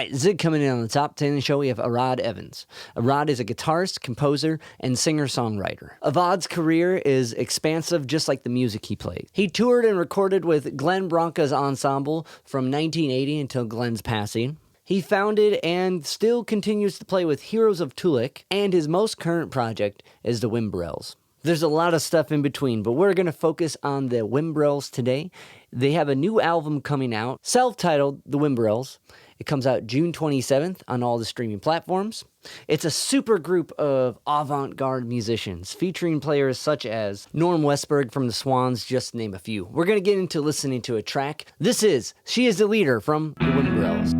right, Zig coming in on the top 10 of the show, we have Arad Evans. Arad is a guitarist, composer, and singer-songwriter. Avad's career is expansive, just like the music he played. He toured and recorded with Glenn Branca's Ensemble from 1980 until Glenn's passing. He founded and still continues to play with Heroes of Tulik, and his most current project is the Whimbrels. There's a lot of stuff in between, but we're going to focus on the Whimbrels today. They have a new album coming out, self-titled The Whimbrels. It comes out June 27th on all the streaming platforms. It's a super group of avant-garde musicians, featuring players such as Norm Westberg from the Swans, just to name a few. We're going to get into listening to a track. This is She Is the Leader from The Whimbrels.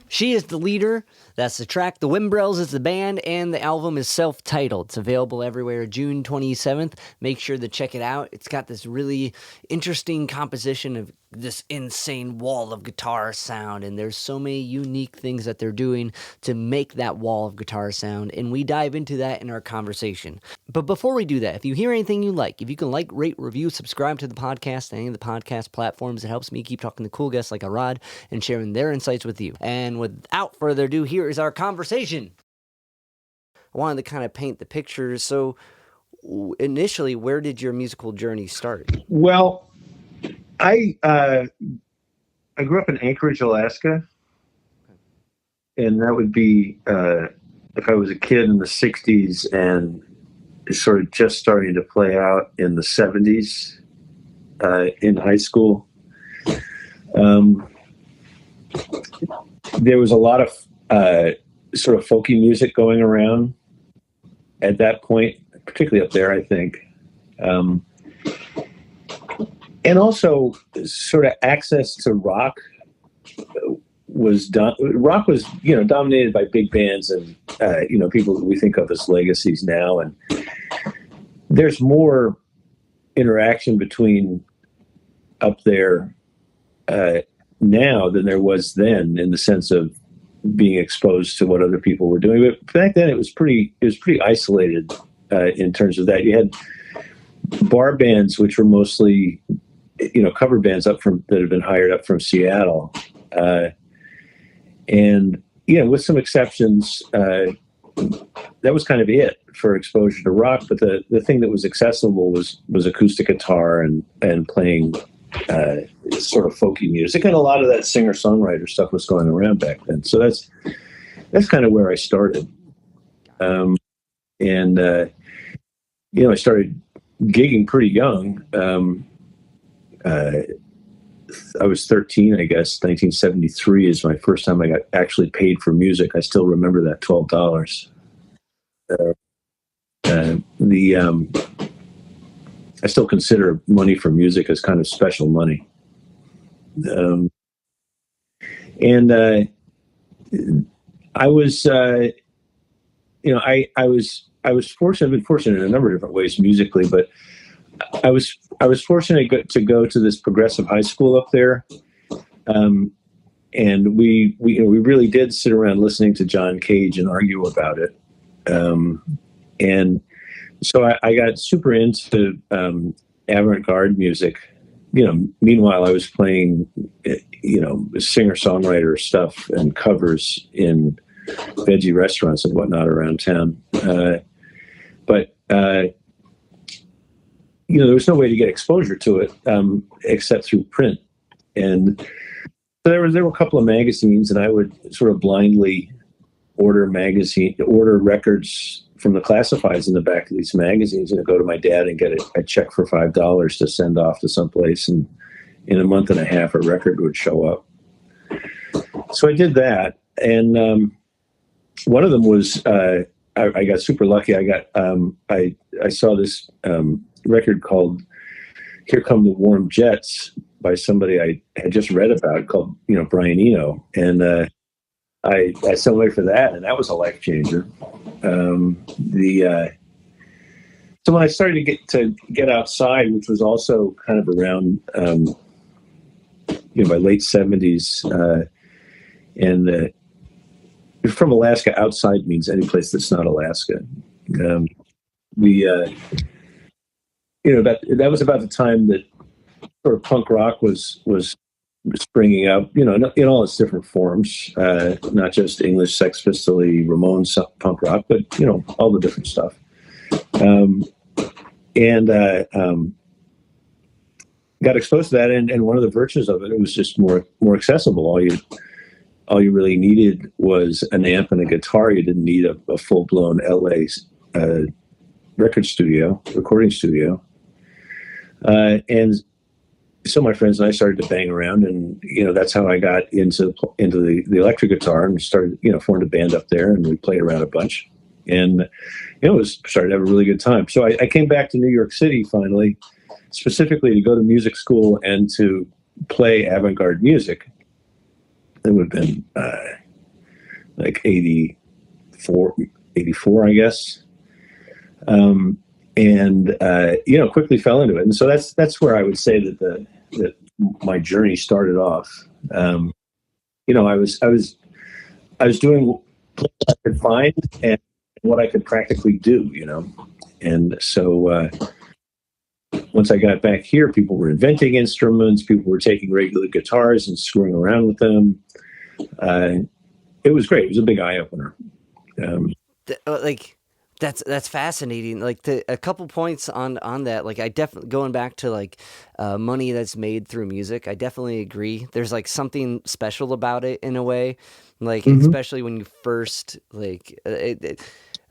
She Is the Leader, that's the track. The Whimbrels is the band, and the album is self-titled. It's available everywhere June 27th. Make sure to check it out. It's got this really interesting composition of this insane wall of guitar sound, and there's so many unique things that they're doing to make that wall of guitar sound, and we dive into that in our conversation. But before we do that, if you hear anything you like, if you can like, rate, review, subscribe to the podcast, any of the podcast platforms, it helps me keep talking to cool guests like Arad and sharing their insights with you. And without further ado, here is our conversation. I wanted to kind of paint the picture. So initially, where did your musical journey start? Well, I grew up in Anchorage, Alaska, and that would be if I was a kid in the 60s and sort of just starting to play out in the 70s in high school. There was a lot of sort of folky music going around at that point, particularly up there, I think. And also sort of access to rock was dominated by big bands and, people that we think of as legacies now. And there's more interaction between up there now than there was then, in the sense of being exposed to what other people were doing. But back then it was pretty isolated in terms of that. You had bar bands, which were mostly, cover bands that had been hired up from Seattle. And, with some exceptions, that was kind of it for exposure to rock. But the thing that was accessible was acoustic guitar and playing sort of folky music. And a lot of that singer-songwriter stuff was going around back then. So that's kind of where I started. I started gigging pretty young. I was 13, I guess. 1973 is my first time I got actually paid for music. I still remember that $12. I still consider money for music as kind of special money. I was, I was fortunate. I've been fortunate in a number of different ways musically, but I was fortunate to go to this progressive high school up there, and we really did sit around listening to John Cage and argue about it, and so I got super into avant-garde music. Meanwhile, I was playing singer-songwriter stuff and covers in veggie restaurants and whatnot around town, but. There was no way to get exposure to it except through print. And so there were a couple of magazines, and I would sort of blindly order records from the classifieds in the back of these magazines, and I'd go to my dad and get a check for $5 to send off to someplace. And in a month and a half, a record would show up. So I did that. And one of them was, I got super lucky. I saw this record called "Here Come the Warm Jets" by somebody I had just read about, called Brian Eno, and I sent away for that, and that was a life changer. So when I started to get outside, which was also kind of around by late 70s, and from Alaska, outside means any place that's not Alaska. That was about the time that sort of punk rock was springing up, in all its different forms, not just English Sex Pistols, Ramones, punk rock, but all the different stuff. And got exposed to that, and one of the virtues of it was just more accessible. All you really needed was an amp and a guitar. You didn't need a full blown LA recording studio, and so my friends and I started to bang around, and that's how I got into the electric guitar and started formed a band up there, and we played around a bunch, and started to have a really good time. So I came back to New York City finally, specifically to go to music school and to play avant-garde music. It would have been like 84, I guess. And quickly fell into it. And so that's where I would say that my journey started off. I was doing what I could find and what I could practically do, and so once I got back here, people were inventing instruments. People were taking regular guitars and screwing around with them. It was great. It was a big eye opener. That's fascinating. Like a couple points on that. Like I definitely going back to like money that's made through music. I definitely agree. There's like something special about it in a way. Like especially when you first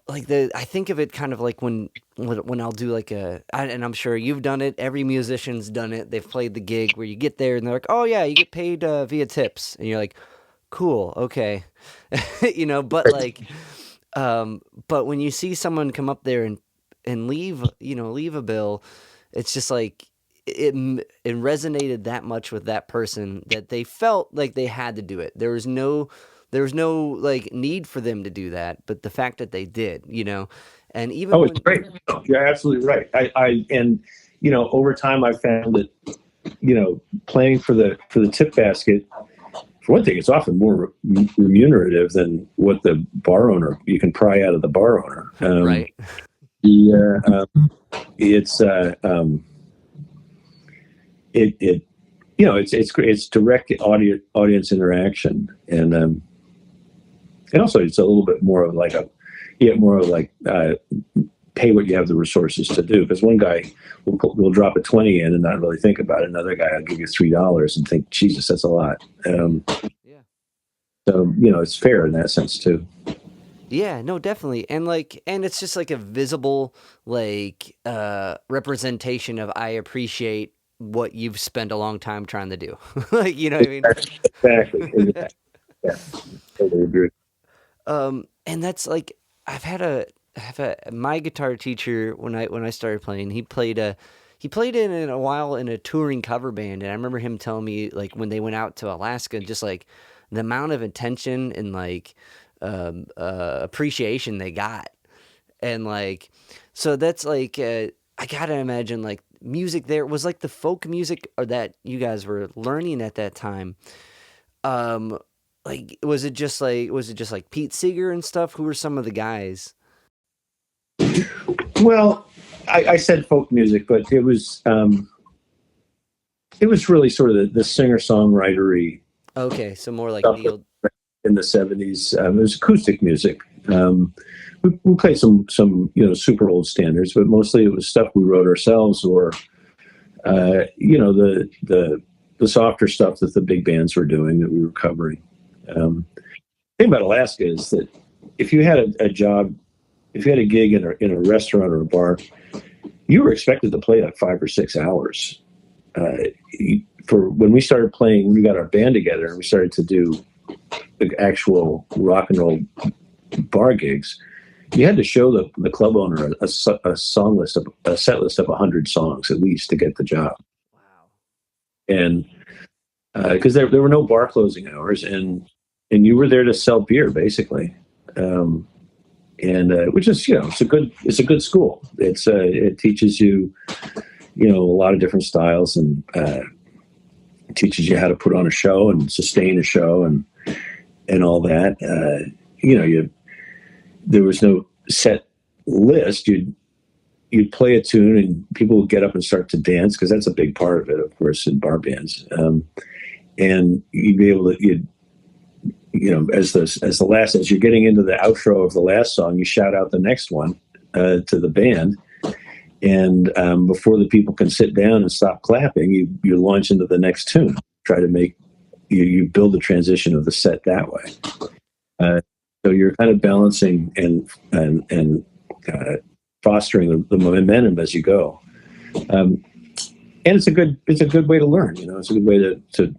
I think of it kind of like when I'll do and I'm sure you've done it. Every musician's done it. They've played the gig where you get there and they're like, oh yeah, you get paid via tips, and you're like, cool, okay, but when you see someone come up there and leave a bill, it's just like it resonated that much with that person that they felt like they had to do it. There was no like need for them to do that, but the fact that they did, and even it's great. You're absolutely right. I over time I found that playing for the tip basket, for one thing, it's often more remunerative than what the bar owner you can pry out of the bar owner. Right. It's direct audience interaction, and also it's a little bit more of pay what you have the resources to do, because one guy will drop a 20 in and not really think about it. Another guy will give you $3 and think, Jesus, that's a lot. Yeah. So it's fair in that sense too. Yeah, no, definitely. And it's just like a visible representation of I appreciate what you've spent a long time trying to do. Like, you know what I mean? Exactly. Yeah. Totally agree. And that's like my guitar teacher when I started playing, he played in a while in a touring cover band, and I remember him telling me like when they went out to Alaska, just like the amount of attention and appreciation they got, and so that's I gotta imagine music there was the folk music that you guys were learning at that time. Was it just Pete Seeger and stuff? Who were some of the guys? Well, I said folk music, but it was really sort of the singer-songwritery. Okay, so more like Neil in the 70s. It was acoustic music. We played some super old standards, but mostly it was stuff we wrote ourselves, or the softer stuff that the big bands were doing that we were covering. The thing about Alaska is that if you had a job, if you had a gig in a restaurant or a bar, you were expected to play 5 or 6 hours. For when we started playing, when we got our band together and we started to do the actual rock and roll bar gigs, you had to show the club owner a set list of 100 songs at least to get the job. Wow. And because there were no bar closing hours, and you were there to sell beer basically. Which is it's a good school. It teaches you a lot of different styles, and it teaches you how to put on a show and sustain a show and all that. There was no set list. You'd play a tune and people would get up and start to dance, because that's a big part of it, of course, in bar bands. and you'd be able to, as you're getting into the outro of the last song, you shout out the next one to the band. And before the people can sit down and stop clapping, you launch into the next tune. Try to make you build the transition of the set that way. So you're kind of balancing and fostering the momentum as you go. And it's a good way to learn. It's a good way to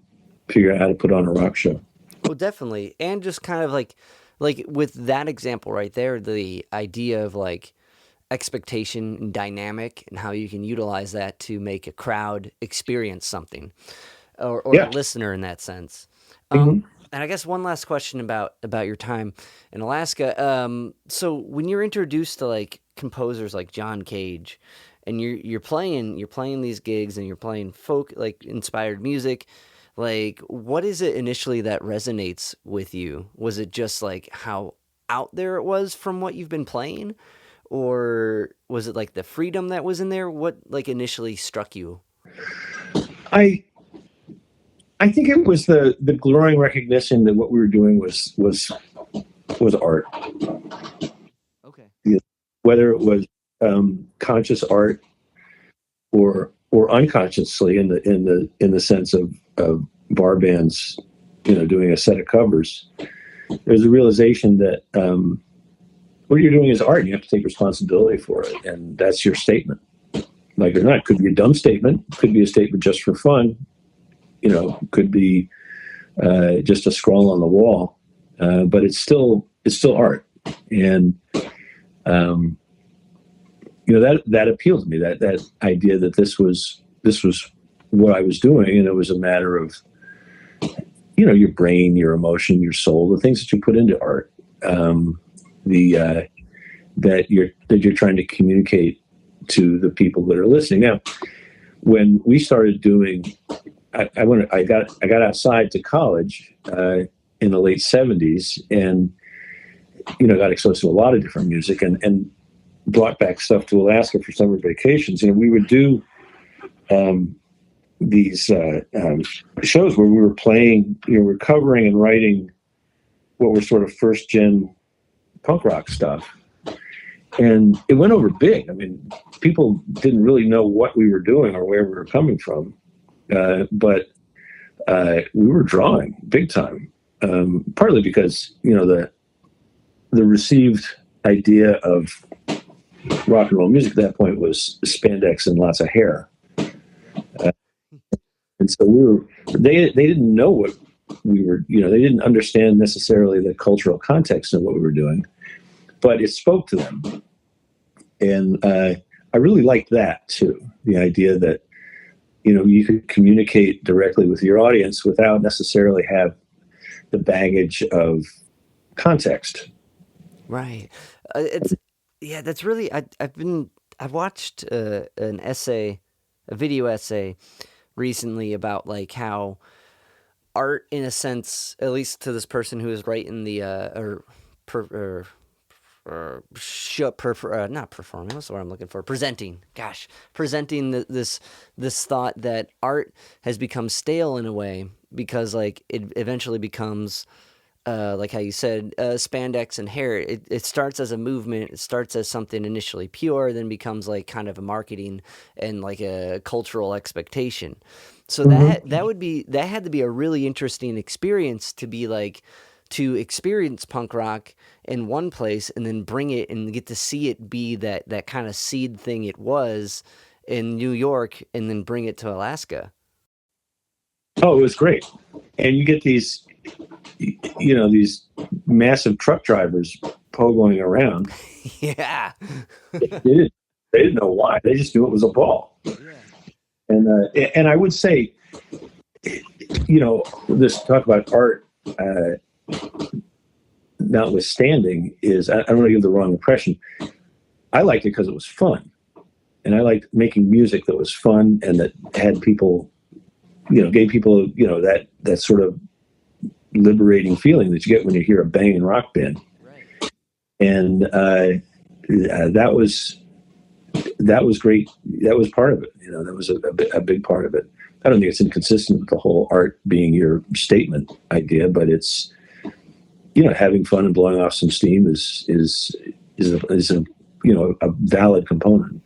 figure out how to put on a rock show. Well, definitely, and just kind of like with that example right there, the idea of like expectation and dynamic and how you can utilize that to make a crowd experience something or a listener in that sense. And I guess one last question about your time in Alaska. So when you're introduced to like composers like John Cage and you're playing these gigs and you're playing folk like inspired music, like what is it initially that resonates with you? Was it just like how out there it was from what you've been playing? Or was it like the freedom that was in there? What like initially struck you? I think it was the growing recognition that what we were doing was art. Okay. Whether it was conscious art or unconsciously in the sense of bar bands, doing a set of covers, there's a realization that what you're doing is art, and you have to take responsibility for it, and that's your statement. Like or not, could be a dumb statement, could be a statement just for fun, could be just a scroll on the wall, but it's still art, and that appealed to me. That idea that this was what I was doing, and it was a matter of your brain, your emotion, your soul, the things that you put into art. That you're trying to communicate to the people that are listening. Now, when we started doing, I got outside to college in the late '70s, and got exposed to a lot of different music, and brought back stuff to Alaska for summer vacations. And we would do these shows where we were playing, we're covering and writing what were sort of first gen punk rock stuff. And it went over big. I mean, people didn't really know what we were doing or where we were coming from. But we were drawing big time, partly because, the received idea of rock and roll music at that point was spandex and lots of hair. And so they didn't know what we were, they didn't understand necessarily the cultural context of what we were doing, but it spoke to them. And I really liked that too. The idea that, you could communicate directly with your audience without necessarily have the baggage of context. Right. That's really, I've watched an essay, a video essay recently about like how art, in a sense, at least to this person who is writing the not performing. What's the word I'm looking for? Presenting. Presenting this thought that art has become stale in a way because like it eventually becomes like how you said, spandex and hair. It starts as a movement. It starts as something initially pure, then becomes like kind of a marketing and like a cultural expectation. So that had to be a really interesting experience to be like, to experience punk rock in one place and then bring it and get to see it be that kind of seed thing it was in New York and then bring it to Alaska. Oh, it was great. And you get these, these massive truck drivers pogoing around. Yeah. They didn't know why. They just knew it was a ball. Yeah. And I would say, this talk about art, notwithstanding, is I don't want to give the wrong impression. I liked it because it was fun, and I liked making music that was fun and that had people, gave people, that sort of liberating feeling that you get when you hear a banging rock band. Right. And that that was great. That was part of it. That was a big part of it. I don't think it's inconsistent with the whole art being your statement idea, but it's, having fun and blowing off some steam is a valid component.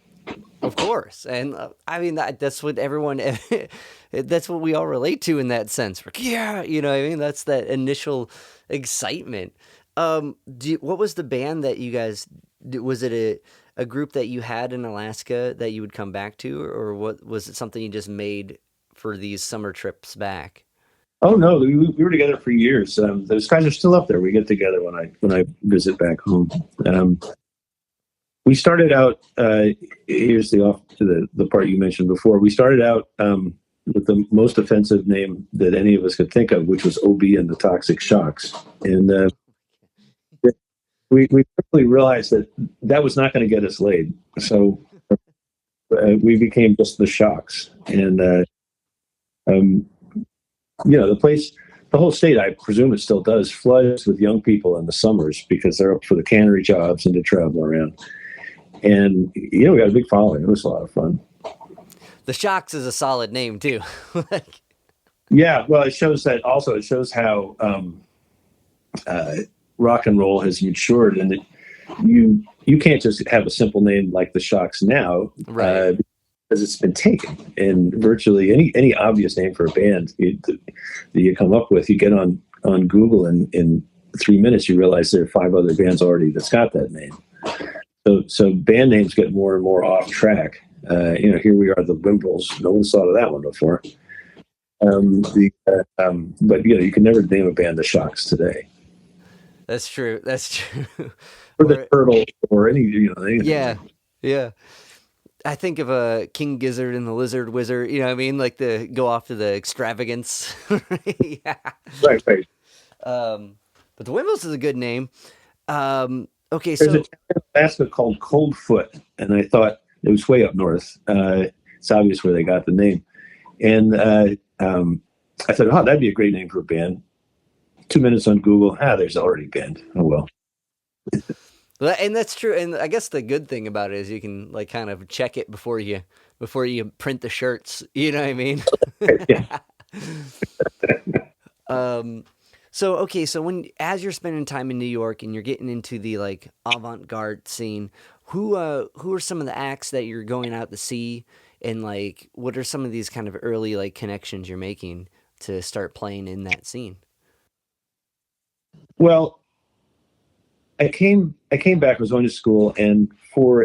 Of course, and I mean that's what everyone, that's what we all relate to in that sense. Like, yeah, what I mean, that's that initial excitement. What was the band that you guys? Was it a group that you had in Alaska that you would come back to, or what was it? Something you just made for these summer trips back? Oh no, we were together for years. Those guys are still up there. We get together when I visit back home. We started out. Here's the off to the part you mentioned before. We started out with the most offensive name that any of us could think of, which was OB and the Toxic Shocks, and we quickly realized that was not going to get us laid. So we became just the Shocks, and the place, the whole state, I presume it still does, floods with young people in the summers because they're up for the cannery jobs and to travel around. And, we got a big following. It was a lot of fun. The Shocks is a solid name too. Like, yeah, well, it shows how rock and roll has matured, and that you can't just have a simple name like the Shocks now, right? Because it's been taken. And virtually any obvious name for a band that you come up with, you get on Google, and in 3 minutes you realize there are 5 other bands already that's got that name. So band names get more and more off track. Here we are, the Whimbrels. No one's thought of that one before. But you can never name a band the Shocks today. That's true. Or the Turtles, or anything. Yeah. I think of a King Gizzard and the Lizard Wizard. You know what I mean? Like the go off to the extravagance. Yeah. Right. But the Whimbrels is a good name. Okay, There's so a town in Alaska called Coldfoot, and I thought it was way up north. It's obvious where they got the name. And I thought, oh, that'd be a great name for a band. 2 minutes on Google, there's already a band. Oh, well. And that's true. And I guess the good thing about it is you can like kind of check it before you print the shirts. You know what I mean? Yeah. So as you're spending time in New York and you're getting into the like avant-garde scene, who are some of the acts that you're going out to see, and like what are some of these kind of early like connections you're making to start playing in that scene? Well, I came back. I was going to school, and for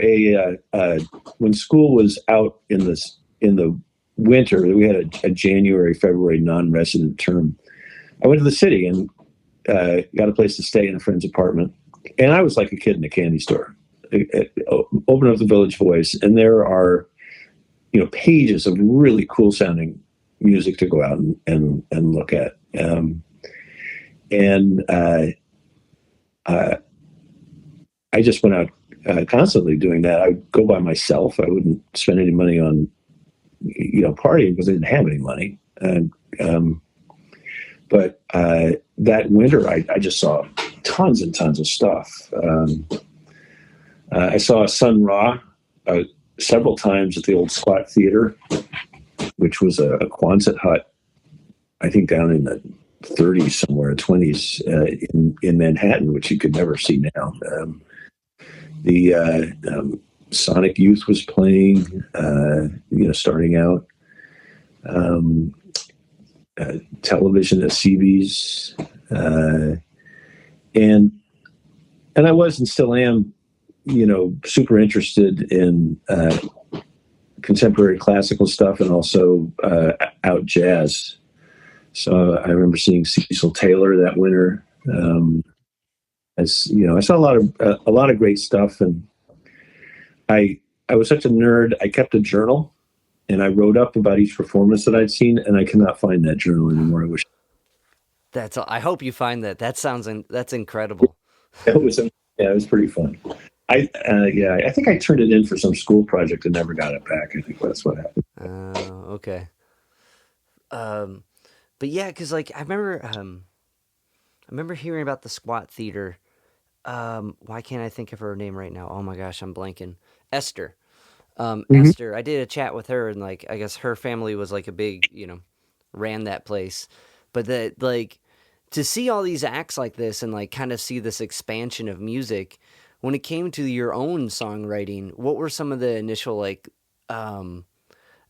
when school was out in the winter, we had a January, February non-resident term. I went to the city and got a place to stay in a friend's apartment, and I was like a kid in a candy store. Open up the Village Voice, and there are pages of really cool sounding music to go out and look at. I just went out constantly doing that. I would go by myself. I wouldn't spend any money on partying because I didn't have any money. But that winter, I just saw tons and tons of stuff. I saw Sun Ra several times at the old Squat Theater, which was a Quonset hut, I think down in the 30s somewhere, 20s in Manhattan, which you could never see now. The Sonic Youth was playing, starting out. Television at CB's, and I was and still am, super interested in contemporary classical stuff and also out jazz. So I remember seeing Cecil Taylor that winter. I saw a lot of great stuff, and I was such a nerd. I kept a journal, and I wrote up about each performance that I'd seen, and I cannot find that journal anymore. I wish. I hope you find that. That's incredible. It was pretty fun. I think I turned it in for some school project and never got it back. I think that's what happened. Okay. But yeah, because like I remember hearing about the Squat Theater. Why can't I think of her name right now? Oh my gosh, I'm blanking. Esther. Mhm. Esther, I did a chat with her, and like I guess her family was like a big, ran that place. But that like to see all these acts like this and like kind of see this expansion of music when it came to your own songwriting, what were some of the um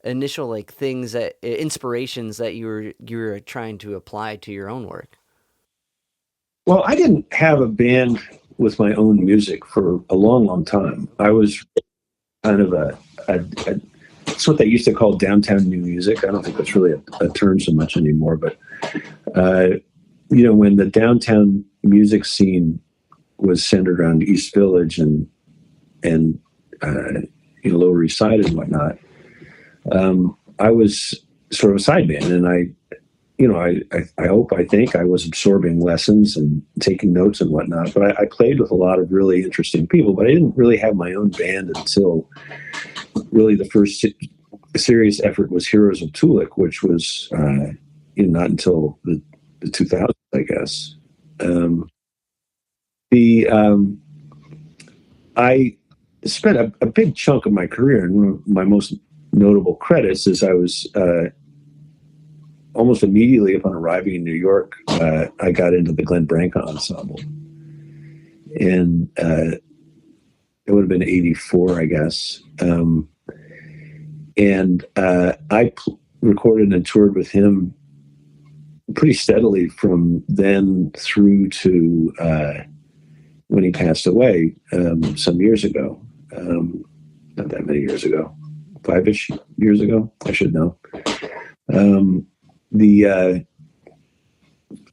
initial like things that inspirations that you were trying to apply to your own work? Well, I didn't have a band with my own music for a long, long time. I was kind of a it's what they used to call downtown new music. I don't think that's really a term so much anymore, but uh, when the downtown music scene was centered around East Village and Lower East Side and whatnot, I was sort of a sideband, and I think I was absorbing lessons and taking notes and whatnot. But I played with a lot of really interesting people, but I didn't really have my own band until really the first serious effort was Heroes of Tulik, which was not until the 2000s, I guess. Um, the I spent a big chunk of my career, and one of my most notable credits is I was almost immediately upon arriving in New York, I got into the Glenn Branca Ensemble, and it would have been '84, I guess. And I recorded and toured with him pretty steadily from then through to when he passed away some years ago. Not that many years ago, 5-ish years ago. I should know. The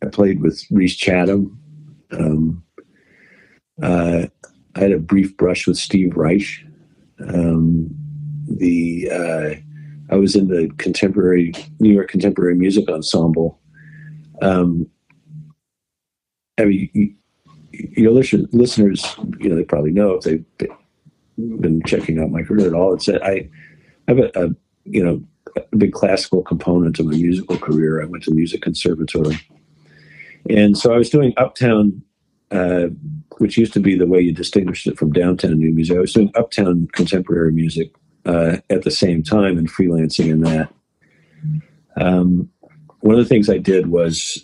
I played with Reese Chatham. Um, I had a brief brush with Steve Reich. The I was in the New York Contemporary Music Ensemble. I mean, your listeners, they probably know if they've been checking out my career at all. It's that I have a big classical component to my musical career. I went to music conservatory, and so I was doing uptown, which used to be the way you distinguished it from downtown new music. I was doing uptown contemporary music at the same time and freelancing in that. One of the things I did was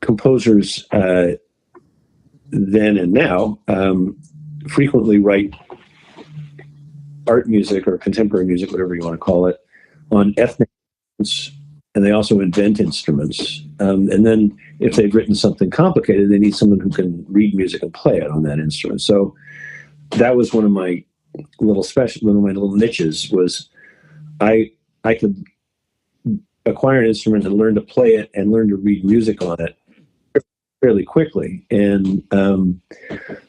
composers then and now frequently write art music or contemporary music, whatever you want to call it, on ethnic instruments, and they also invent instruments. And then if they've written something complicated, they need someone who can read music and play it on that instrument. So that was one of my little niches was I could acquire an instrument and learn to play it and learn to read music on it fairly quickly. And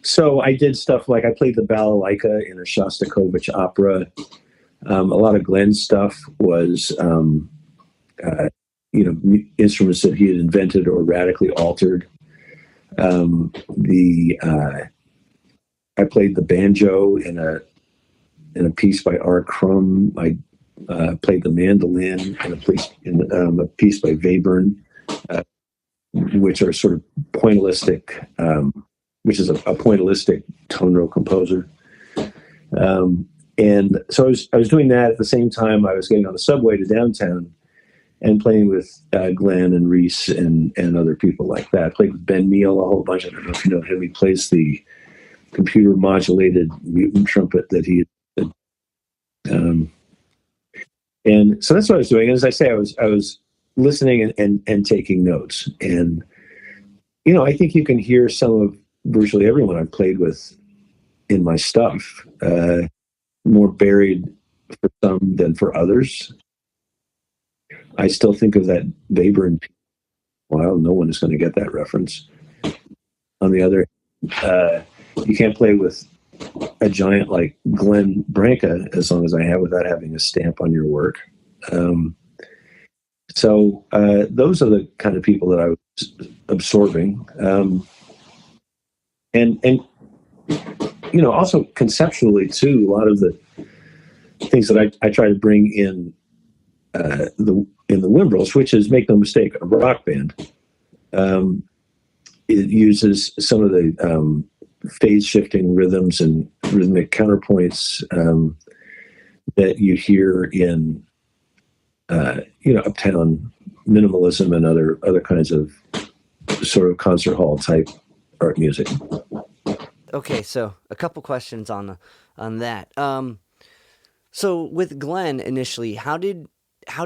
so I did stuff like I played the balalaika in a Shostakovich opera. A lot of Glenn's stuff was, instruments that he had invented or radically altered. I played the banjo in a piece by R. Crumb. I played the mandolin in a piece by Webern, which are sort of pointillistic, which is a pointillistic tone row composer. And so I was doing that at the same time I was getting on the subway to downtown and playing with Glenn and Reese and other people like that. I played with Ben Neal a whole bunch. I don't know if you know him. He plays the computer modulated mutant trumpet that he had. And so that's what I was doing. And as I say, I was listening and taking notes. And, I think you can hear some of virtually everyone I've played with in my stuff, more buried for some than for others. I still think of that Webern. Well, no one is going to get that reference. On the other, you can't play with a giant like Glenn Branca as long as I have without having a stamp on your work. So those are the kind of people that I was absorbing, and also conceptually too. A lot of the things that I try to bring in the Whimbrels, which is, make no mistake, a rock band. It uses some of the phase shifting rhythms and rhythmic counterpoints that you hear in uptown minimalism and other kinds of sort of concert hall type art music. Okay, so a couple questions on that. So with Glenn initially, how did you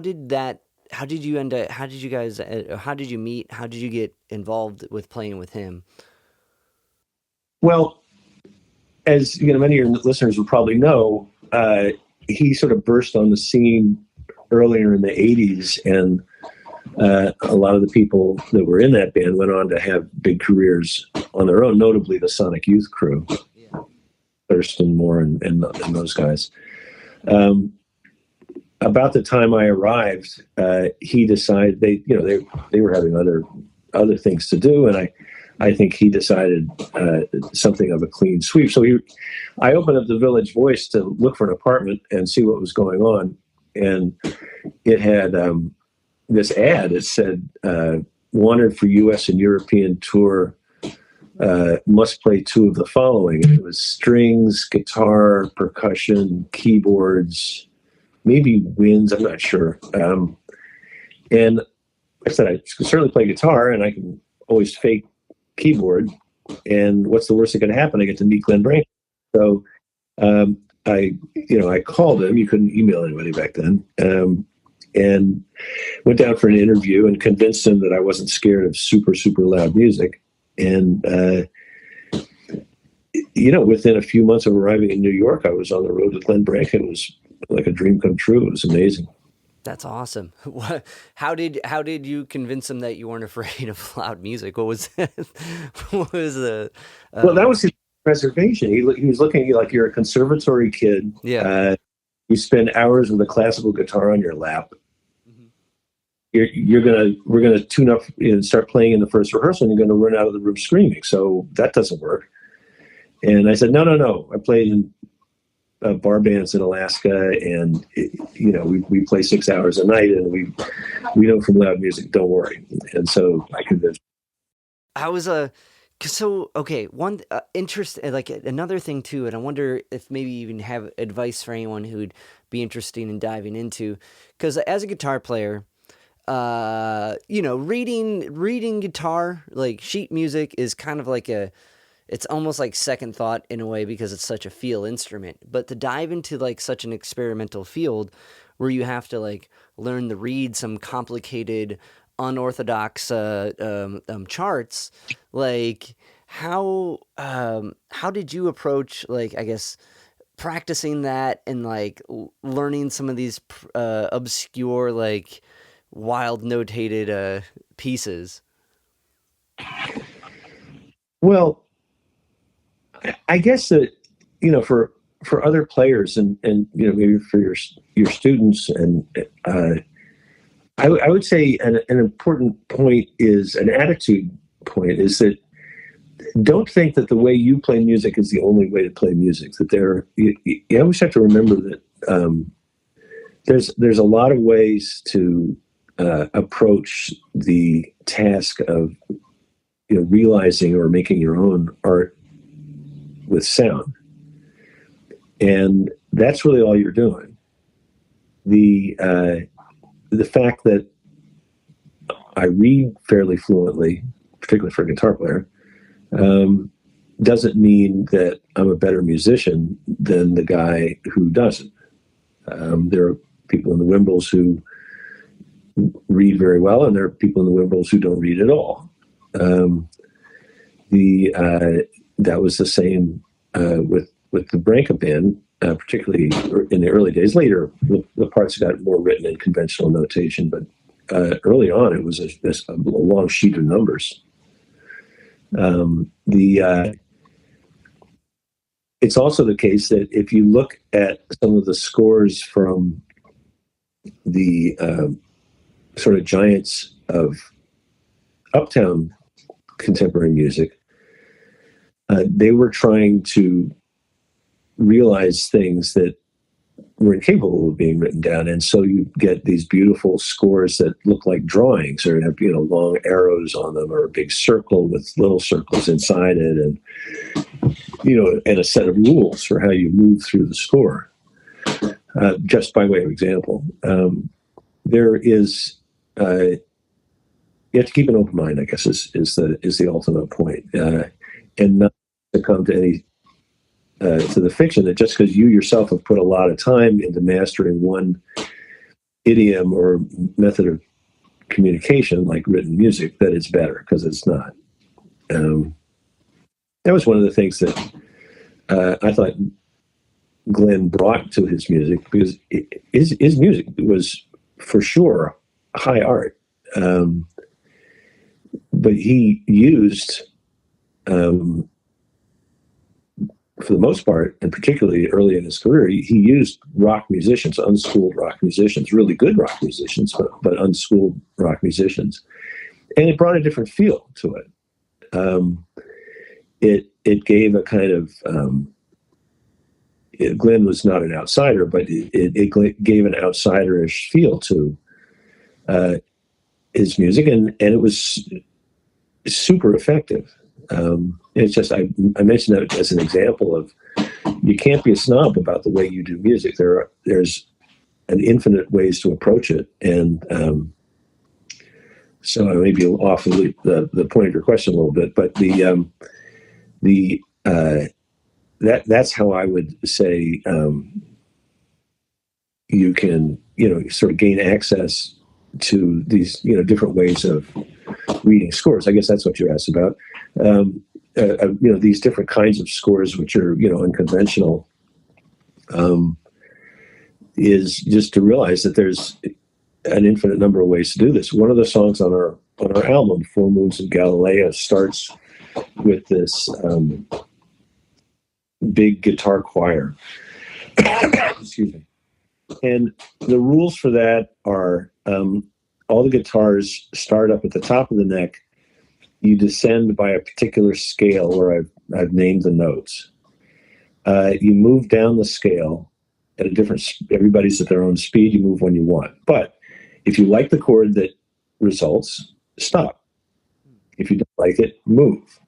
meet? How did you get involved with playing with him? Well, as many of your listeners will probably know, he sort of burst on the scene earlier in the 80s, and a lot of the people that were in that band went on to have big careers on their own, notably the Sonic Youth crew, Thurston Moore and those guys. About the time I arrived, he decided they were having other things to do, and I think he decided something of a clean sweep. So I opened up the Village Voice to look for an apartment and see what was going on, and it had this ad. It said, "Wanted for U.S. and European tour. Must play 2 of the following." It was strings, guitar, percussion, keyboards, maybe winds. I'm not sure. And I said, I can certainly play guitar, and I can always fake keyboard. And what's the worst that could happen? I get to meet Glenn Branca. So I called him. You couldn't email anybody back then. And went down for an interview and convinced him that I wasn't scared of super, super loud music. And, within a few months of arriving in New York, I was on the road with Glenn Branca. It was like a dream come true. It was amazing. That's awesome. How did you convince him that you weren't afraid of loud music? What was what was the? Well, that was his reservation. He was looking like you're a conservatory kid. Yeah. You spend hours with a classical guitar on your lap. Mm-hmm. We're gonna tune up and start playing in the first rehearsal, and you're gonna run out of the room screaming. So that doesn't work. And I said, no. I played in bar bands in Alaska, and we play 6 hours a night, and we know from loud music. Don't worry. And so I convinced. I was one interest, like another thing too, and I wonder if maybe you even have advice for anyone who'd be interested in diving into, because as a guitar player, reading guitar, like sheet music, is kind of like it's almost like second thought in a way, because it's such a feel instrument. But to dive into like such an experimental field where you have to like learn to read some complicated, unorthodox charts, like how did you approach, like, I guess, practicing that and like learning some of these obscure, like wild notated pieces? Well, I guess that for other players and maybe for your students, and I would say an important point is an attitude point, is that don't think that the way you play music is the only way to play music. That you always have to remember that there's a lot of ways to approach the task of realizing or making your own art with sound, and that's really all you're doing. The fact that I read fairly fluently, particularly for a guitar player, doesn't mean that I'm a better musician than the guy who doesn't. There are people in the Whimbrels who read very well, and there are people in the Whimbrels who don't read at all. That was the same with the Branca band, particularly in the early days. Later, the parts got more written in conventional notation, but early on, it was a long sheet of numbers. It's also the case that if you look at some of the scores from the sort of giants of uptown contemporary music, they were trying to realize things that were incapable of being written down. And so you get these beautiful scores that look like drawings, or have, long arrows on them, or a big circle with little circles inside it, and, and a set of rules for how you move through the score. Just by way of example, there is, you have to keep an open mind, I guess, is the ultimate point, and not succumb to any, to the fiction that just because you yourself have put a lot of time into mastering one idiom or method of communication, like written music, that it's better, because it's not. That was one of the things that I thought Glenn brought to his music, because his music was for sure high art, but he used, for the most part, and particularly early in his career, he used rock musicians, unschooled rock musicians, really good rock musicians, but unschooled rock musicians, and it brought a different feel to it. It gave a kind of, Glenn was not an outsider, but it gave an outsiderish feel to his music, and it was super effective. It's just, I mentioned that as an example of, you can't be a snob about the way you do music. There's an infinite ways to approach it, and so I may be off the point of your question a little bit, but that's how I would say you can sort of gain access to these different ways of reading scores. I guess that's what you asked about. These different kinds of scores, which are unconventional, is just to realize that there's an infinite number of ways to do this. One of the songs on our album, Full Moons in Galileo, starts with this big guitar choir. Excuse me. And the rules for that are, all the guitars start up at the top of the neck. You descend by a particular scale where I've named the notes. You move down the scale at a different, everybody's at their own speed. You move when you want. But if you like the chord that results, stop. If you don't like it, move.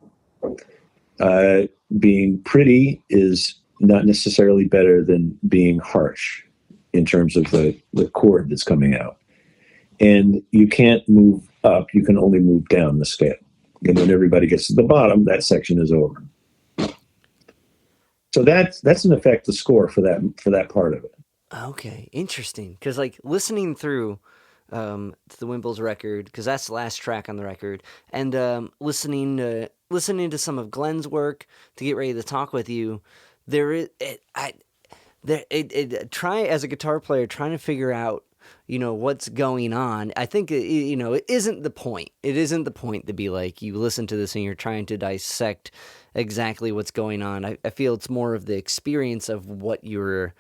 Being pretty is not necessarily better than being harsh in terms of the chord that's coming out. And you can't move up, you can only move down the scale. And when everybody gets to the bottom, that section is over. So that's in effect the score for that part of it. Okay, interesting. Because listening through the Whimbrels record, because that's the last track on the record, and listening to some of Glenn's work to get ready to talk with you, try as a guitar player trying to figure out what's going on. I think it isn't the point. It isn't the point to be like, you listen to this and you're trying to dissect exactly what's going on. I feel it's more of the experience of what you're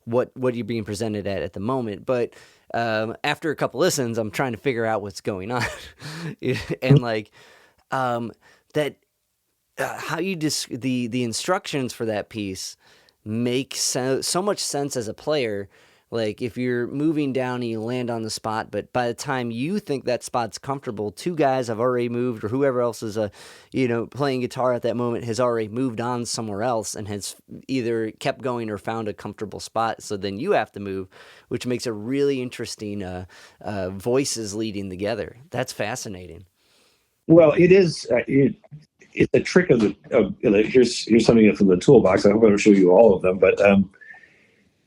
being presented at the moment. But after a couple listens, I'm trying to figure out what's going on, and how you the instructions for that piece make so much sense as a player. Like, if you're moving down and you land on the spot, but by the time you think that spot's comfortable, two guys have already moved, or whoever else is playing guitar at that moment has already moved on somewhere else and has either kept going or found a comfortable spot. So then you have to move, which makes a really interesting voices leading together. That's fascinating. Well, it is. It's a trick of here's something from the toolbox. I hope I don't show you all of them, but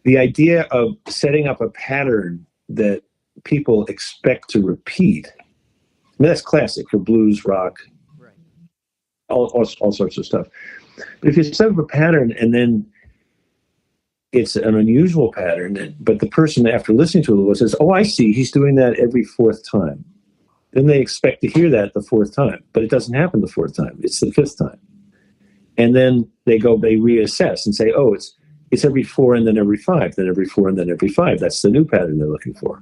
the idea of setting up a pattern that people expect to repeat. I mean, that's classic for blues, rock, right, all sorts of stuff. But if you set up a pattern and then it's an unusual pattern, but the person after listening to it says, "Oh, I see, he's doing that every fourth time," then they expect to hear that the fourth time, but it doesn't happen the fourth time. It's the fifth time. And then they reassess and say, "Oh, it's every four and then every five, then every four and then every five." That's the new pattern they're looking for.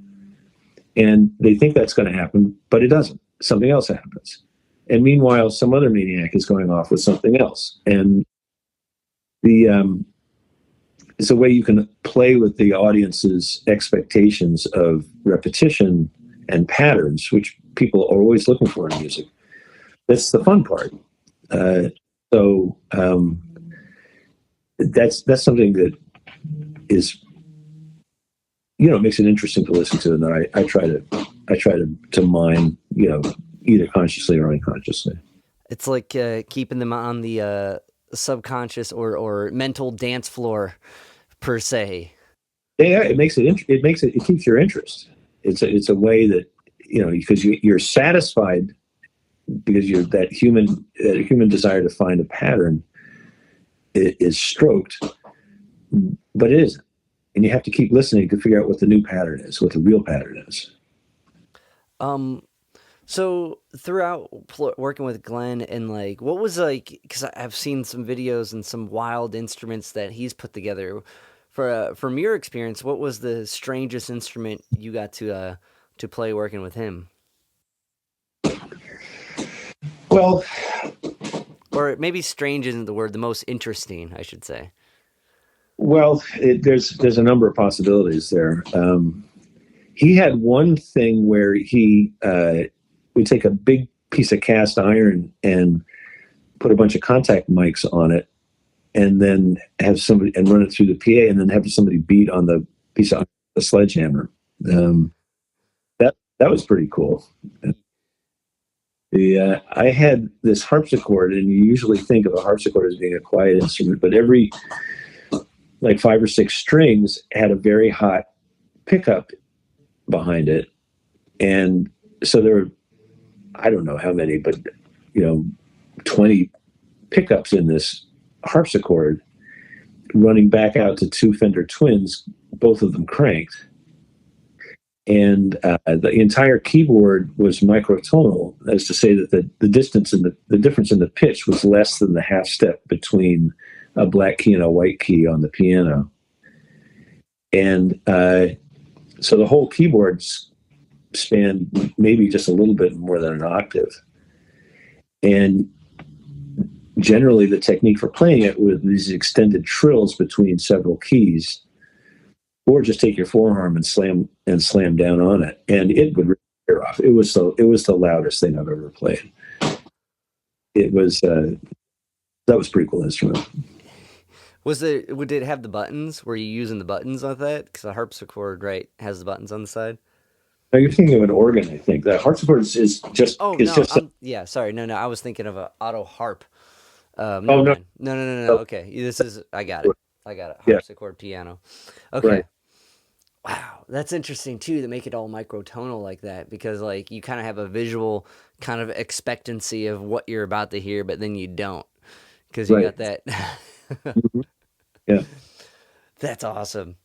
And they think that's going to happen, but it doesn't. Something else happens. And meanwhile, some other maniac is going off with something else. And it's a way you can play with the audience's expectations of repetition and patterns, which people are always looking for in music. That's the fun part. So that's something that is, makes it interesting to listen to, and that I try to mine, either consciously or unconsciously. It's like keeping them on the subconscious or mental dance floor, per se. Yeah, it keeps your interest. It's a way that, because you're satisfied, because that human desire to find a pattern is stroked, but it isn't. And you have to keep listening to figure out what the new pattern is, what the real pattern is. So throughout working with Glenn, and what was because I've seen some videos and some wild instruments that he's put together. From your experience, what was the strangest instrument you got to play working with him? Well, or maybe strange isn't the word. The most interesting, I should say. Well, there's a number of possibilities there. He had one thing where he would take a big piece of cast iron and put a bunch of contact mics on it, and then have somebody and run it through the PA, and then have somebody beat on the piece of the sledgehammer. That was pretty cool. I had this harpsichord, and you usually think of a harpsichord as being a quiet instrument, but every 5 or 6 strings had a very hot pickup behind it. And so there were, I don't know how many, but 20 pickups in this harpsichord, running back out to 2 Fender Twins, both of them cranked. And the entire keyboard was microtonal, as to say that the distance and the difference in the pitch was less than the half step between a black key and a white key on the piano. And so the whole keyboard spanned maybe just a little bit more than an octave. And generally the technique for playing it with these extended trills between several keys, or just take your forearm and slam down on it, and it would rip your ear off. It was the loudest thing I've ever played. It was that was a pretty cool instrument. Would it have the buttons? Were you using the buttons on that? Because a harpsichord, right, has the buttons on the side. No, you're thinking of an organ, I think. The harpsichord is just. Oh no! Yeah, sorry, no. I was thinking of an auto harp. No. No. Okay, this is. I got it. Harpsichord, piano. Okay. Right. Wow, that's interesting too, to make it all microtonal like that, because you kind of have a visual kind of expectancy of what you're about to hear, but then you don't, because you got that. Mm-hmm. Yeah, that's awesome.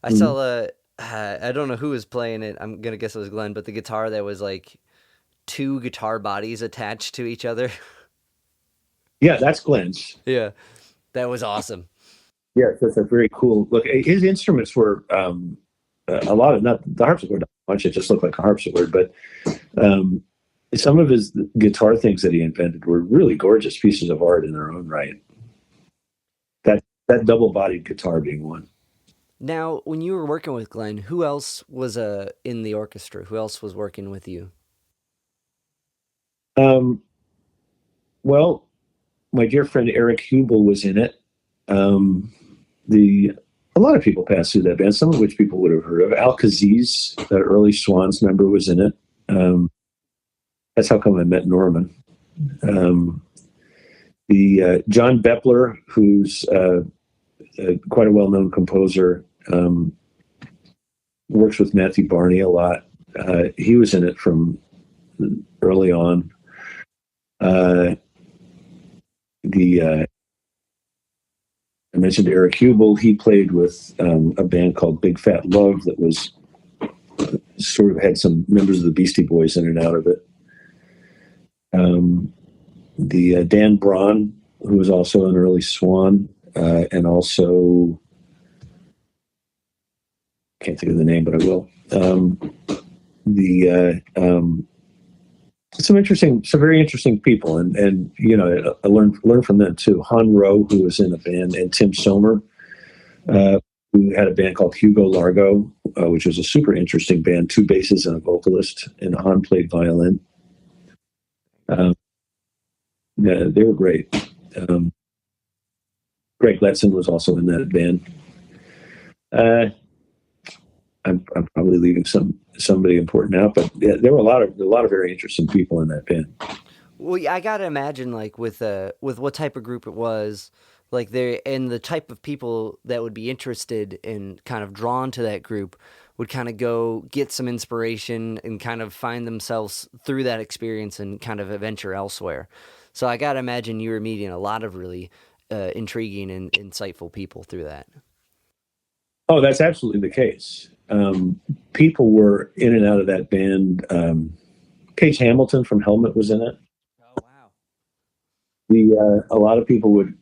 I saw I don't know who was playing it. I'm gonna guess it was Glenn, but the guitar that was 2 guitar bodies attached to each other. Yeah, that's Glenn's. Yeah, that was awesome. Yeah, that's a very cool look. His instruments were a lot of, not the harpsichord, not much. It just looked like a harpsichord, but some of his guitar things that he invented were really gorgeous pieces of art in their own right. That double-bodied guitar being one. Now, when you were working with Glenn, who else was in the orchestra? Who else was working with you? Well, my dear friend Eric Hubel was in it. A lot of people passed through that band, some of which people would have heard of. Al Kaziz, the early Swans member, was in it. That's how come I met Norman. The John Bepler, who's quite a well-known composer, works with Matthew Barney a lot. He was in it from early on. I mentioned Eric Hubel. He played with a band called Big Fat Love that was sort of had some members of the Beastie Boys in and out of it. The Dan Braun, who was also an early Swan, and also can't think of the name, but I will. Some very interesting people, and I learned from them too. Han Rowe, who was in a band, and Tim Somer, We had a band called Hugo Largo, which was a super interesting band, 2 basses and a vocalist, and Han played violin. Yeah, they were great. Greg Letson was also in that band. I'm probably leaving somebody important out, but yeah, there were a lot of very interesting people in that band. Well, yeah, I gotta imagine like with what type of group it was, like they and the type of people that would be interested and kind of drawn to that group would kind of go get some inspiration and kind of find themselves through that experience and kind of adventure elsewhere. So I gotta imagine you were meeting a lot of really intriguing and insightful people through that. Oh, that's absolutely the case. People were in and out of that band. Paige Hamilton from Helmet was in it. Oh wow! A lot of people would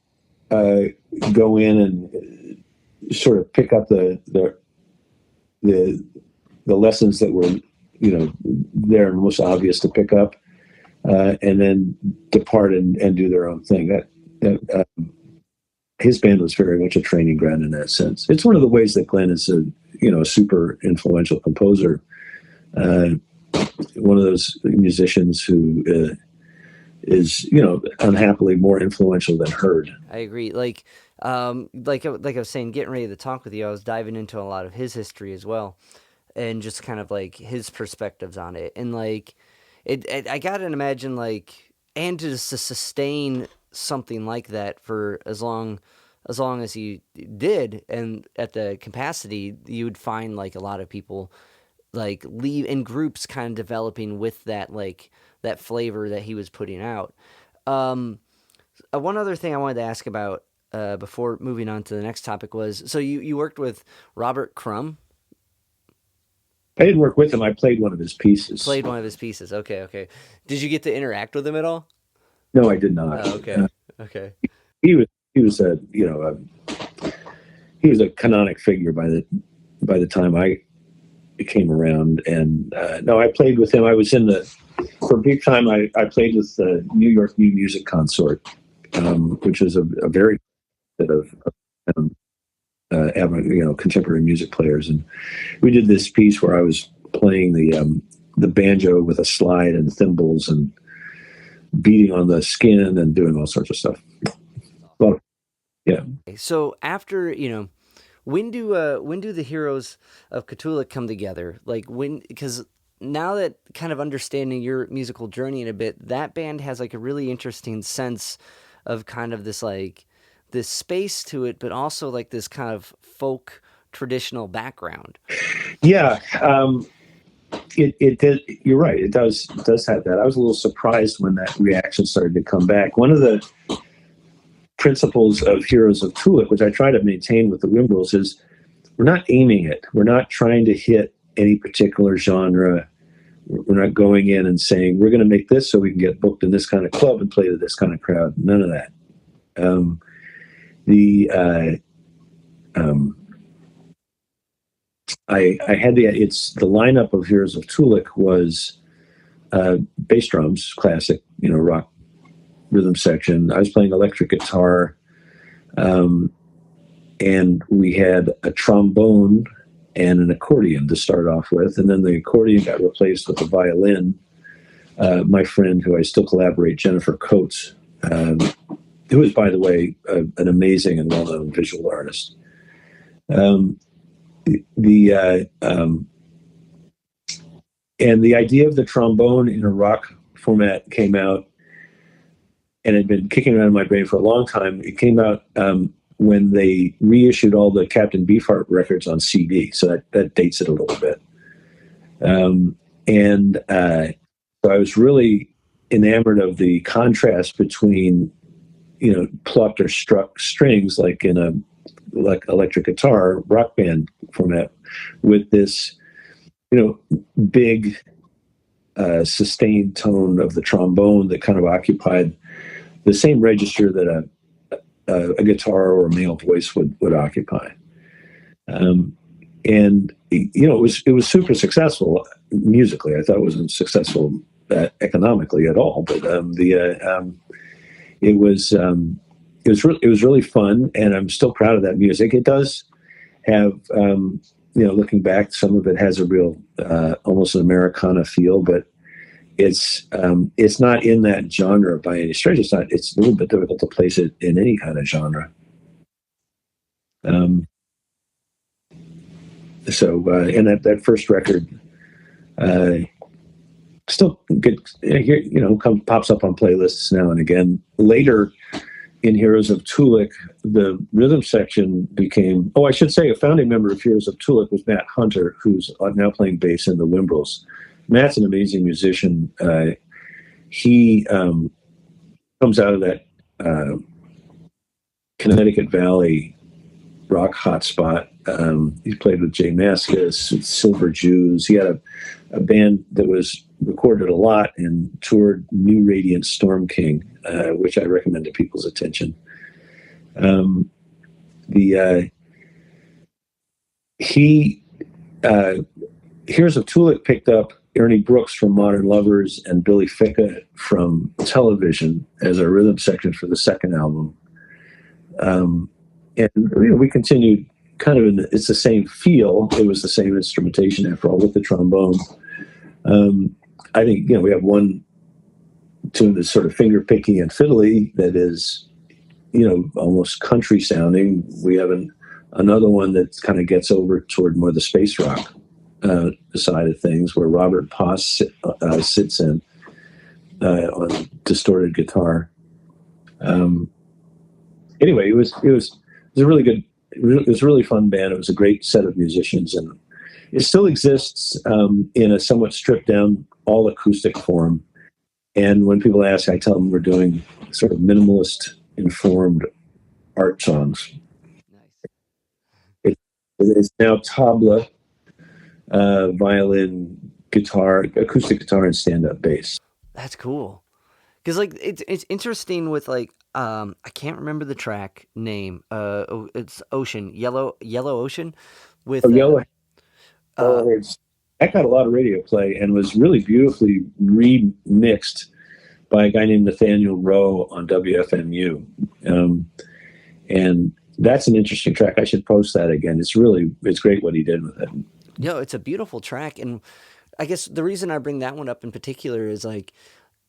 go in and sort of pick up the lessons that were, there and most obvious to pick up, and then depart and do their own thing. His band was very much a training ground in that sense. It's one of the ways that Glenn is a super influential composer. One of those musicians who is unhappily more influential than heard. I agree. Like I was saying, getting ready to talk with you, I was diving into a lot of his history as well, and just kind of like his perspectives on it, and like I gotta imagine like, and to sustain something like that for as long as he did, and at the capacity, you would find like a lot of people like leave in groups kind of developing with that, like that flavor that he was putting out. One other thing I wanted to ask about before moving on to the next topic was, so you worked with Robert Crumb. I didn't work with him. I played one of his pieces. Played one of his pieces. Okay. Did you get to interact with him at all? No, I did not. Oh, okay. Okay. He was a he was a canonic figure by the time I came around, and no, I played with him. I was for a brief time. I played with the New York New Music Consort, which is a very bit of contemporary music players, and we did this piece where I was playing the banjo with a slide and thimbles and beating on the skin and doing all sorts of stuff. Well, yeah. So after, when do the heroes of Cthulhu come together? Like because now that kind of understanding your musical journey in a bit, that band has like a really interesting sense of kind of this like this space to it, but also like this kind of folk traditional background. Yeah. It did. You're right. It does have that. I was a little surprised when that reaction started to come back. One of the principles of Heroes of Tulip, which I try to maintain with the Whimbrels, is we're not aiming it. We're not trying to hit any particular genre. We're not going in and saying we're going to make this so we can get booked in this kind of club and play to this kind of crowd. None of that. I had the lineup of Heroes of Tulip was bass drums, classic, rock rhythm section. I was playing electric guitar, and we had a trombone and an accordion to start off with, and then the accordion got replaced with a violin. My friend, who I still collaborate, Jennifer Coates, who is, by the way, an amazing and well-known visual artist. And the idea of the trombone in a rock format came out, and had been kicking around in my brain for a long time. It came out when they reissued all the Captain Beefheart records on CD, so that dates it a little bit. So I was really enamored of the contrast between, plucked or struck strings, like in a electric guitar rock band format, with this, big sustained tone of the trombone that kind of occupied the same register that a guitar or a male voice would occupy. It was super successful musically. I thought it wasn't successful economically at all, but it was really fun, and I'm still proud of that music. It does have, looking back, some of it has a real, almost an Americana feel, but it's not in that genre by any stretch. It's a little bit difficult to place it in any kind of genre. And that first record, still good, pops up on playlists now and again. Later in Heroes of Tulik, the rhythm section became, I should say a founding member of Heroes of Tulik was Matt Hunter, who's now playing bass in the Whimbrels. Matt's an amazing musician. He comes out of that Connecticut Valley rock hotspot. He played with Jay Mascis, Silver Jews. He had a band that was recorded a lot and toured New Radiant Storm King, which I recommend to people's attention. Heroes of Tulik picked up Ernie Brooks from Modern Lovers and Billy Ficca from Television as our rhythm section for the second album. And we continued kind of it's the same feel. It was the same instrumentation after all with the trombone. I think, we have one tune that's sort of finger picky and fiddly that is, almost country sounding. We have another one that kind of gets over toward more the space rock side of things, where Robert Poss sits in on distorted guitar. Anyway, it was a really good. It was a really fun band. It was a great set of musicians, and it still exists in a somewhat stripped down, all acoustic form. And when people ask, I tell them we're doing sort of minimalist informed art songs. Nice. It's now tabla, violin, guitar, acoustic guitar, and stand-up bass. That's cool. Because it's interesting with I can't remember the track name. It's Ocean, Yellow Ocean, with Yellow. That got a lot of radio play and was really beautifully remixed by a guy named Nathaniel Rowe on WFMU. And that's an interesting track. I should post that again. It's great what he did with it. It's a beautiful track, and I guess the reason I bring that one up in particular is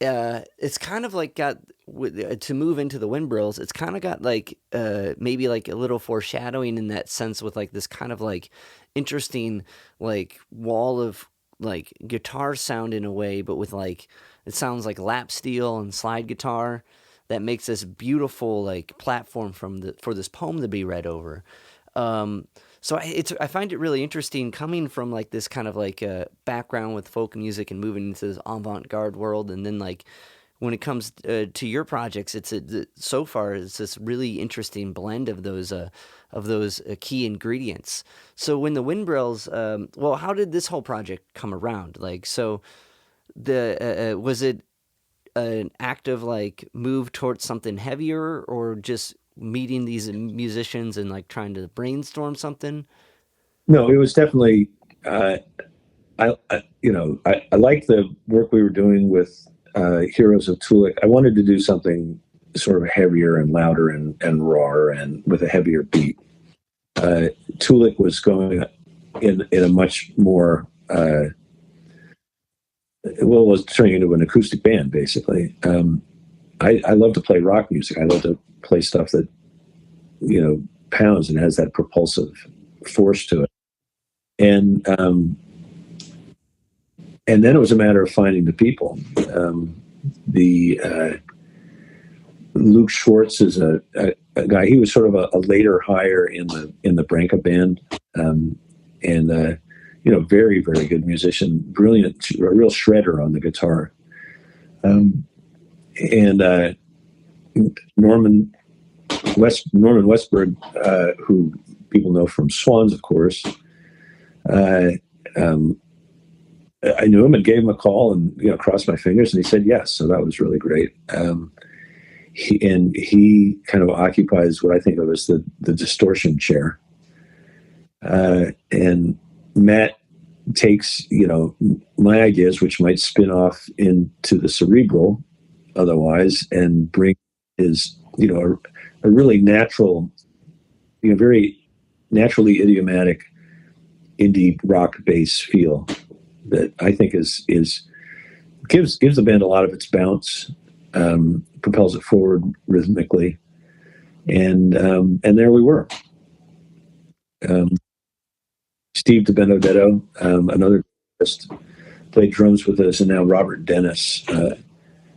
it's kind of got to move into the Whimbrels. It's kind of got maybe a little foreshadowing in that sense with this kind of interesting wall of guitar sound in a way, but with it sounds like lap steel and slide guitar that makes this beautiful platform for this poem to be read over. So I find it really interesting coming from this kind of background with folk music and moving into this avant-garde world, and then when it comes to your projects, so far it's this really interesting blend of those key ingredients. So when the Whimbrels, how did this whole project come around? Was it an active move towards something heavier, or just meeting these musicians and trying to brainstorm something? No, it was definitely I liked the work we were doing with Heroes of Tulik. I wanted to do something sort of heavier and louder and rawer and with a heavier beat. Tulik was going in a much more was turning into an acoustic band basically. I love to play rock music. I love to play stuff that pounds and has that propulsive force to it. And then it was a matter of finding the people. Luke Schwartz is a guy. He was sort of a later hire in the Branca band, very, very good musician, brilliant, a real shredder on the guitar. Norman Westberg, who people know from Swans, of course. I knew him and gave him a call and crossed my fingers, and he said yes. So that was really great. He kind of occupies what I think of as the distortion chair. And Matt takes my ideas, which might spin off into the cerebral otherwise, and bring his a really natural, very naturally idiomatic indie rock bass feel that I think gives the band a lot of its bounce, propels it forward rhythmically, and there we were. Steve DiBenedetto, another guitarist, played drums with us, and now Robert Dennis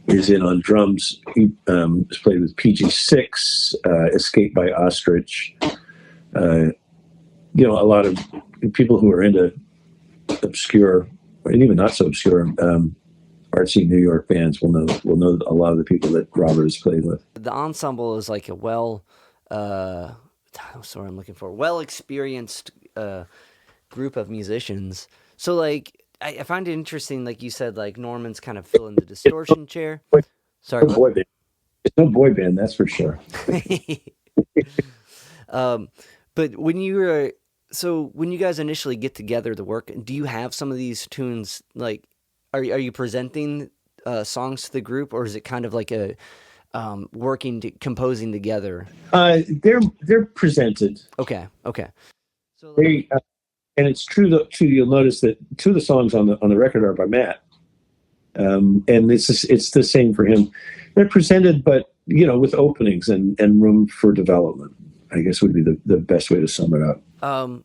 is in on drums. He has played with PG6, Escape by Ostrich. A lot of people who are into obscure, and even not so obscure, artsy New York bands will know a lot of the people that Robert has played with. The ensemble is like a what's the word I'm looking for? Well experienced group of musicians. So like I find it interesting, like you said, like Norman's kind of filling the distortion chair. Sorry, It's no boy band. It's no boy band, that's for sure. But when when you guys initially get together to work, do you have some of these tunes? Like, are you presenting songs to the group, or is it kind of like a composing together? They're presented. Okay. So They and it's true that too. You'll notice that two of the songs on the record are by Matt, and it's the same for him. They're presented, but with openings and room for development, I guess would be the best way to sum it up.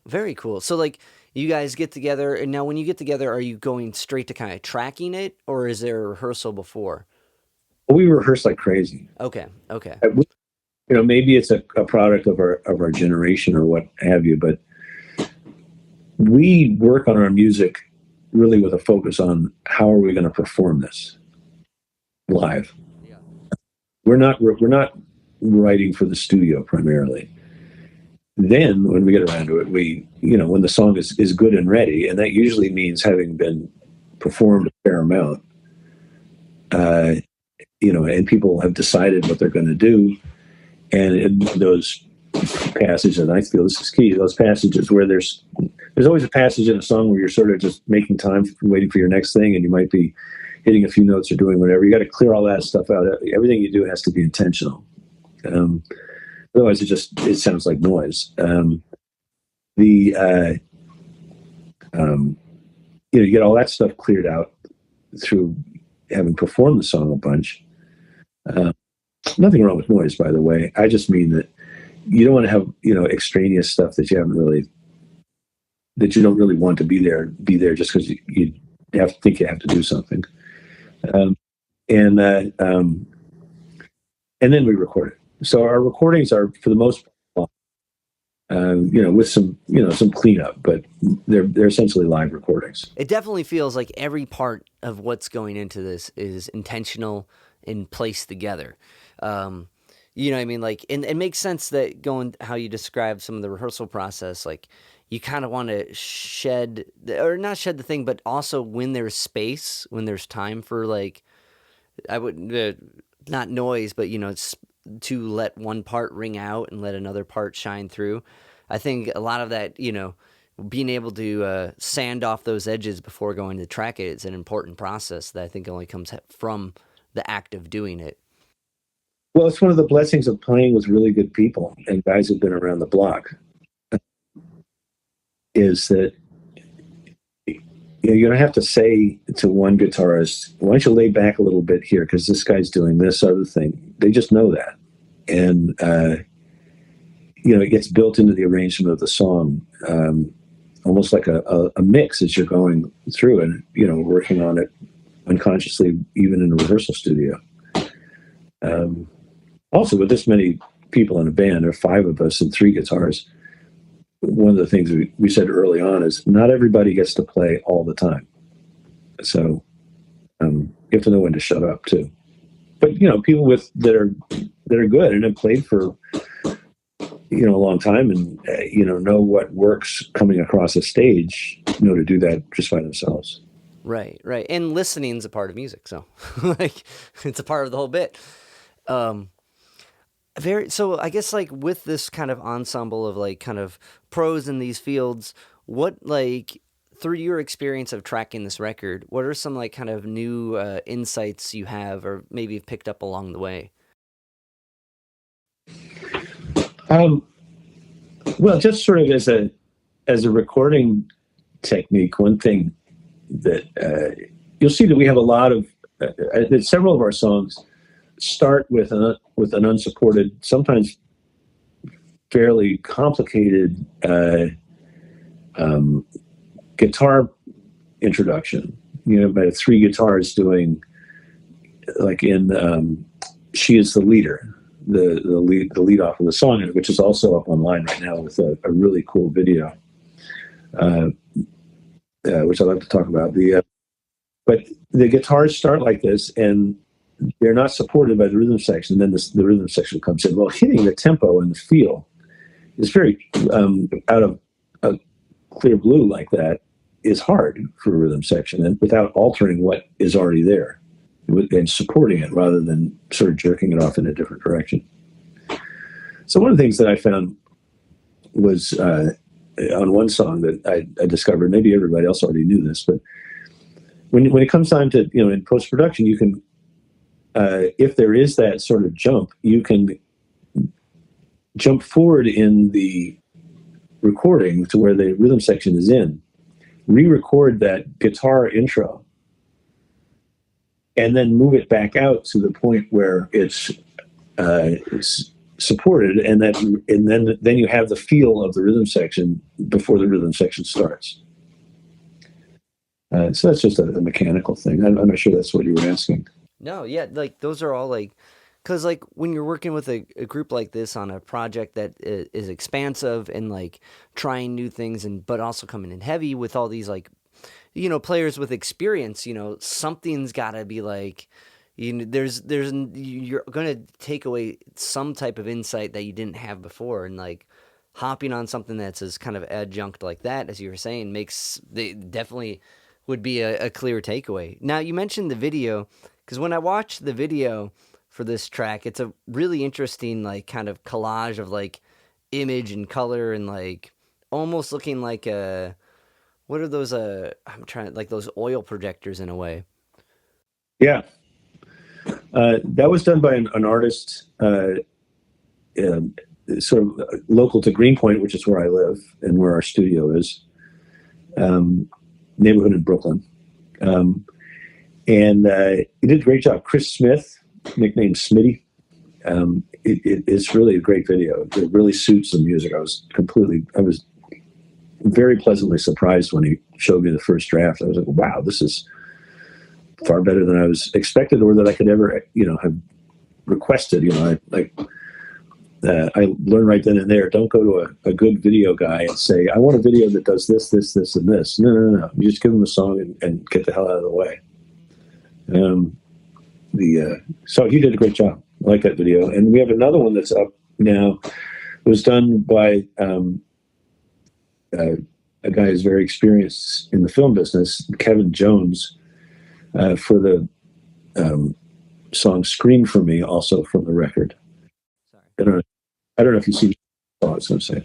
Very cool. So like you guys get together, and now when you get together, are you going straight to kind of tracking it, or is there a rehearsal before? We rehearse like crazy. Okay. Maybe it's a product of our generation or what have you, but we work on our music really with a focus on how are we going to perform this live. Yeah. We're not writing for the studio primarily. Then when we get around to it, when the song is good and ready, and that usually means having been performed a fair amount, and people have decided what they're going to do, and in those passages, and I feel this is key, those passages where there's always a passage in a song where you're sort of just making time, waiting for your next thing, and you might be hitting a few notes or doing whatever. You got to clear all that stuff out. Everything you do has to be intentional. Otherwise, it sounds like noise. You get all that stuff cleared out through having performed the song a bunch. Nothing wrong with noise, by the way. I just mean that you don't want to have extraneous stuff that you don't really want to be there just because you have to think you have to do something. And then we record it. So our recordings are, for the most part, with some cleanup, but they're essentially live recordings. It definitely feels like every part of what's going into this is intentional and placed together. You know what I mean? Like, and it makes sense that going how you described some of the rehearsal process, like you kind of want to not shed the thing, but also when there's space, when there's time for not noise, but it's to let one part ring out and let another part shine through. I think a lot of that, being able to sand off those edges before going to track it is an important process that I think only comes from the act of doing it. Well, it's one of the blessings of playing with really good people and guys who've been around the block, is that you don't have to say to one guitarist, why don't you lay back a little bit here because this guy's doing this other thing. They just know that. And, it gets built into the arrangement of the song, almost like a mix as you're going through and, working on it unconsciously, even in a rehearsal studio. Also, with this many people in a band, there are 5 of us and 3 guitars. One of the things we said early on is not everybody gets to play all the time. So you have to know when to shut up too. But people that are good and have played for a long time and know what works coming across a stage, know to do that just by themselves. Right. And listening is a part of music, so like it's a part of the whole bit. So I guess like with this kind of ensemble of like kind of pros in these fields, what through your experience of tracking this record, what are some kind of new insights you have or maybe you've picked up along the way? Well, just sort of as a recording technique, one thing that you'll see that we have a lot of several of our songs start with an unsupported, sometimes fairly complicated guitar introduction. You know, about 3 guitars doing, like in "She Is the Leader," the lead off of the song, which is also up online right now with a really cool video, which I'd like to talk about. But the guitars start like this, and they're not supported by the rhythm section. Then the rhythm section comes in. Well, hitting the tempo and the feel is very out of a clear blue like that is hard for a rhythm section, and without altering what is already there and supporting it rather than sort of jerking it off in a different direction. So one of the things that I found was on one song that I discovered, maybe everybody else already knew this, but when it comes time to, in post-production, you can, if there is that sort of jump, you can jump forward in the recording to where the rhythm section is in, re-record that guitar intro, and then move it back out to the point where it's supported, and then you have the feel of the rhythm section before the rhythm section starts. So that's just a mechanical thing. I'm not sure that's what you were asking. No, yeah, like those are all like, because like when you're working with a group like this on a project that is expansive and like trying new things, but also coming in heavy with all these like, players with experience, something's got to be like, you're going to take away some type of insight that you didn't have before, and like hopping on something that's as kind of adjunct like that, as you were saying, definitely would be a clear takeaway. Now, you mentioned the video, because when I watched the video for this track, it's a really interesting like kind of collage of like image and color and like almost looking like what are those like those oil projectors in a way. Yeah. That was done by an artist sort of local to Greenpoint, which is where I live and where our studio is, neighborhood in Brooklyn. And he did a great job. Chris Smith, nicknamed Smitty. It's really a great video. It really suits the music. I was very pleasantly surprised when he showed me the first draft. I was like, wow, this is far better than I was expected, or that I could ever, have requested. I learned right then and there, don't go to a good video guy and say, I want a video that does this, this, this, and this. No. You just give him a song and get the hell out of the way. So he did a great job. I like that video. And we have another one that's up now. It was done by a guy who's very experienced in the film business, Kevin Jones, for the song "Scream for Me," also from the record. Sorry. I don't know if you see what I was going to say.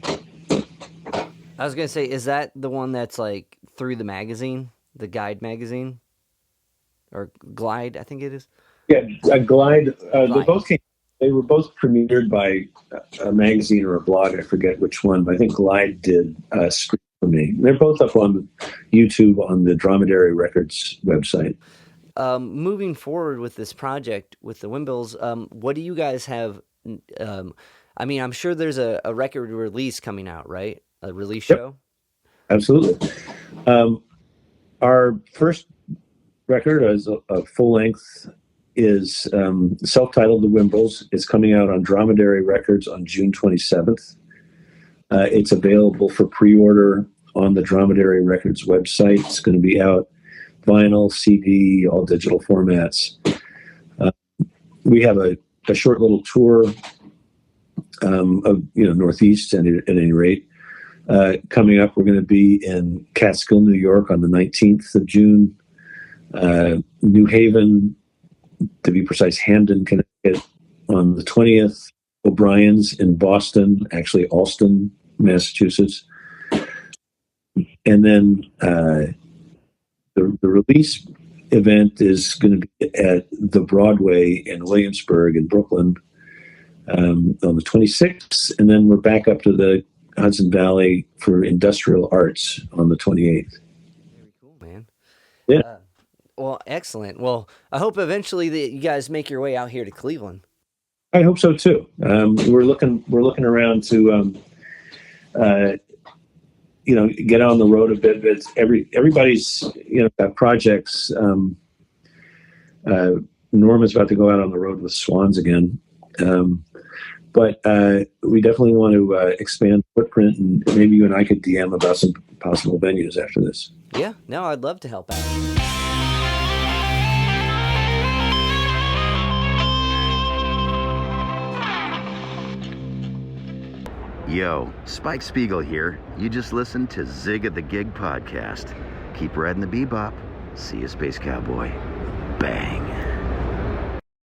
I was going to say, is that the one that's like through the magazine, the Guide magazine, or Glide? I think it is. Yeah, Glide. Glide. They were both premiered by a magazine or a blog. I forget which one, but I think Glide did "Scream for Me." They're both up on YouTube on the Dromedary Records website. Moving forward with this project with the Whimbrels, what do you guys have? I'm sure there's a record release coming out, right? A release show? Absolutely. Our first record as a full length is self-titled The Whimbrels. It's coming out on Dromedary Records on June 27th. It's available for pre-order on the Dromedary Records website. It's going to be out vinyl, CD, all digital formats. We have a short little tour of Northeast at any rate. Coming up, we're going to be in Catskill, New York on the 19th of June. New Haven, to be precise, Hamden, Connecticut on the 20th. O'Brien's in Boston, actually Allston, Massachusetts. And then the release event is going to be at the Broadway in Williamsburg in Brooklyn on the 26th. And then we're back up to the Hudson Valley for Industrial Arts on the 28th. Very cool, man. Yeah. Well, excellent. Well, I hope eventually that you guys make your way out here to Cleveland. I hope so too. We're looking around to get on the road a bit. But everybody's got projects. Norma's about to go out on the road with Swans again, but we definitely want to expand footprint, and maybe you and I could DM about some possible venues after this. Yeah, no, I'd love to help out. Yo, Spike Spiegel here. You just listened to Zig at the Gig podcast. Keep riding the bebop. See you, Space Cowboy. Bang.